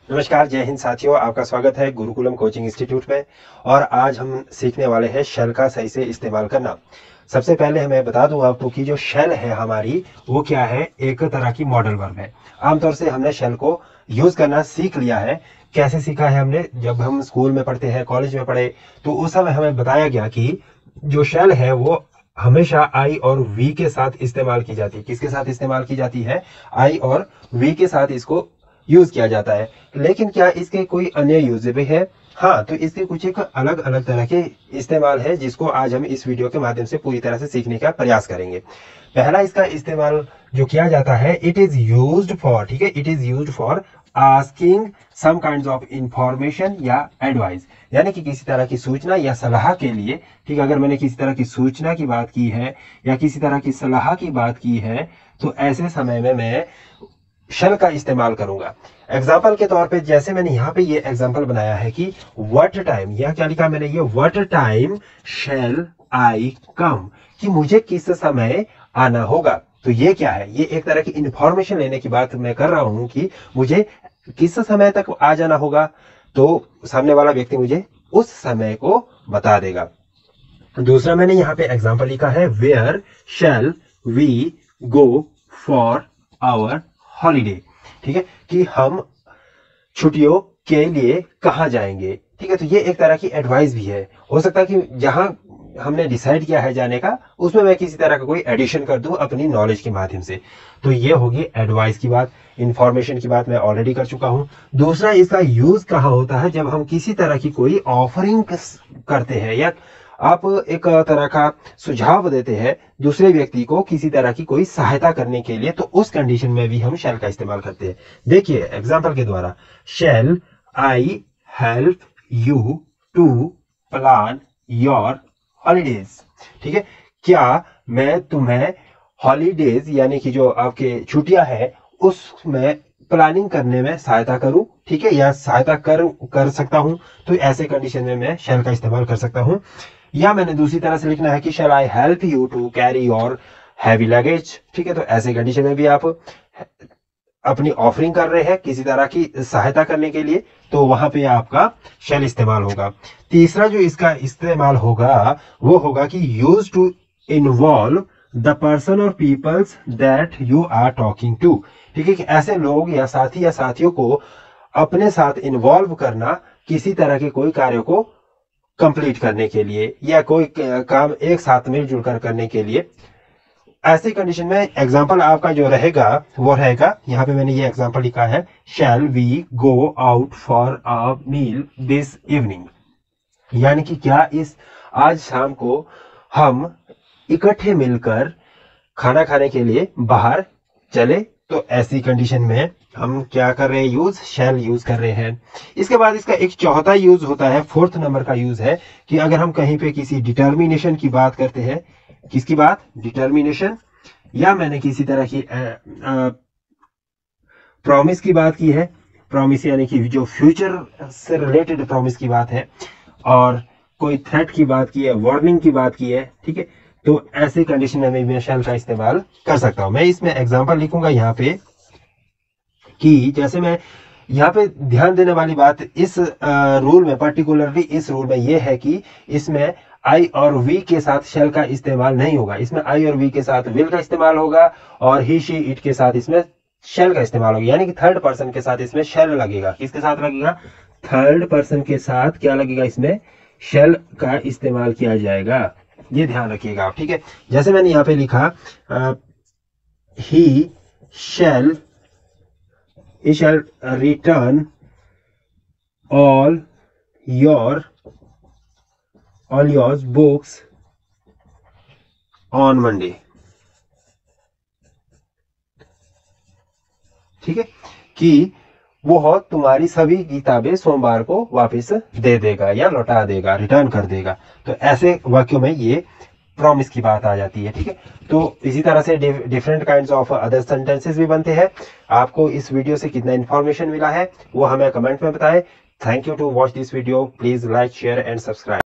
नमस्कार, जय हिंद साथियों। आपका स्वागत है गुरुकुलम कोचिंग इंस्टीट्यूट में। और आज हम सीखने वाले हैं शेल का सही से इस्तेमाल करना। सबसे पहले मैं बता दूं आपको कि जो शेल है हमारी, वो क्या है, एक तरह की मॉडल वर्ब है। आमतौर से हमने शेल को यूज करना सीख लिया है। कैसे सीखा है हमने? जब हम स्कूल में पढ़ते हैं, कॉलेज में पढ़े, तो उस समय हमें बताया गया कि जो शेल है वो हमेशा आई और वी के साथ इस्तेमाल की जाती है। किसके साथ इस्तेमाल की जाती है? आई और वी के साथ इसको यूज किया जाता है। लेकिन क्या इसके कोई अन्य यूज भी है? हाँ, तो इसके कुछ एक अलग अलग तरह के इस्तेमाल है, जिसको आज हम इस वीडियो के माध्यम से पूरी तरह से सीखने का प्रयास करेंगे। पहला इसका इस्तेमाल जो किया जाता है, इट इज यूज्ड फॉर, ठीक है, it is used for asking some kinds of information या एडवाइस, यानी कि किसी तरह की सूचना या सलाह के लिए। ठीक, अगर मैंने किसी तरह की सूचना की बात की है या किसी तरह की सलाह की बात की है, तो ऐसे समय में मैं शेल का इस्तेमाल करूंगा। एग्जाम्पल के तौर पे, जैसे मैंने यहाँ पे ये एग्जाम्पल बनाया है कि व्हाट टाइम, यह क्या लिखा मैंने, ये व्हाट टाइम शेल आई कम, कि मुझे किस समय आना होगा। तो ये क्या है? ये एक तरह की इंफॉर्मेशन लेने की बात मैं कर रहा हूं कि मुझे किस समय तक आ जाना होगा, तो सामने वाला व्यक्ति मुझे उस समय को बता देगा। दूसरा मैंने यहाँ पे एग्जाम्पल लिखा है, where shall we go for our holiday. ठीक है, कि हम छुट्टियों के लिए कहाँ जाएंगे। ठीक है, तो ये एक तरह की एडवाइस भी है। हो सकता है कि जहां हमने डिसाइड किया है जाने का, उसमें मैं किसी तरह का कोई एडिशन कर दूं अपनी नॉलेज के माध्यम से। तो ये होगी एडवाइस की बात। इंफॉर्मेशन की बात मैं ऑलरेडी कर चुका हूं। दूसरा, इसका यूज कहाँ होता है? जब हम किसी तरह की कोई ऑफरिंग करते हैं या आप एक तरह का सुझाव देते हैं दूसरे व्यक्ति को किसी तरह की कोई सहायता करने के लिए, तो उस कंडीशन में भी हम शेल का इस्तेमाल करते हैं। देखिए एग्जांपल के द्वारा, shall I help you to plan your holidays. ठीक है, क्या मैं तुम्हें हॉलीडेज यानी कि जो आपके छुट्टियां है उसमें प्लानिंग करने में सहायता करूं? ठीक है, या सहायता कर सकता हूं, तो ऐसे कंडीशन में मैं शेल का इस्तेमाल कर सकता हूं। या मैंने दूसरी तरह से लिखना है कि shall I help you to carry your heavy luggage. ठीक है, तो ऐसे कंडीशन में भी आप अपनी ऑफरिंग कर रहे हैं किसी तरह की सहायता करने के लिए, तो वहां पे आपका शेल इस्तेमाल होगा। तीसरा जो इसका इस्तेमाल होगा वो होगा कि use to involve the person और peoples that you are talking to. ठीक है, कि ऐसे लोग या साथी या साथियों को अपने साथ इन्वॉल्व करना किसी तरह के कोई कार्य को कंप्लीट करने के लिए या कोई काम एक साथ मिलजुल कर करने के लिए। ऐसी कंडीशन में एग्जांपल आपका जो रहेगा वो रहेगा, यहाँ पे मैंने ये एग्जांपल लिखा है, shall we go out for a meal this evening, यानी कि क्या इस आज शाम को हम इकट्ठे मिलकर खाना खाने के लिए बाहर चले। तो ऐसी कंडीशन में हम क्या कर रहे हैं? यूज शेल यूज कर रहे हैं। इसके बाद इसका एक चौथा यूज होता है, फोर्थ नंबर का यूज है कि अगर हम कहीं पे किसी डिटर्मिनेशन की बात करते हैं। किसकी बात? डिटर्मिनेशन। या मैंने किसी तरह की प्रॉमिस की बात की है। प्रॉमिस यानी कि जो फ्यूचर से रिलेटेड प्रॉमिस की बात है, और कोई थ्रेट की बात की है, वार्निंग की बात की है। ठीक है, तो ऐसे कंडीशन में मैं शेल का इस्तेमाल कर सकता हूं। मैं इसमें एग्जांपल लिखूंगा यहाँ पे कि जैसे मैं यहाँ पे ध्यान देने वाली बात इस रूल में, पर्टिकुलरली इस रूल में ये है कि इसमें आई और वी के साथ शेल का इस्तेमाल नहीं होगा। इसमें आई और वी के साथ विल का इस्तेमाल होगा, और ही शी इट के साथ इसमें शेल का इस्तेमाल होगा, यानी कि थर्ड पर्सन के साथ इसमें शेल लगेगा। किसके साथ लगेगा? थर्ड पर्सन के साथ क्या लगेगा? इसमें शेल का इस्तेमाल किया जाएगा। ये ध्यान रखिएगा आप। ठीक है, जैसे मैंने यहाँ पे लिखा, he shall return all your books on Monday. ठीक है, कि वो तुम्हारी सभी किताबें सोमवार को वापस दे देगा या लौटा देगा, रिटर्न कर देगा। तो ऐसे वाक्यों में ये प्रॉमिस की बात आ जाती है। ठीक है, तो इसी तरह से different kinds of other sentences भी बनते हैं। आपको इस वीडियो से कितना इंफॉर्मेशन मिला है वो हमें कमेंट में बताएं। Thank you to watch this video. Please like, share and subscribe.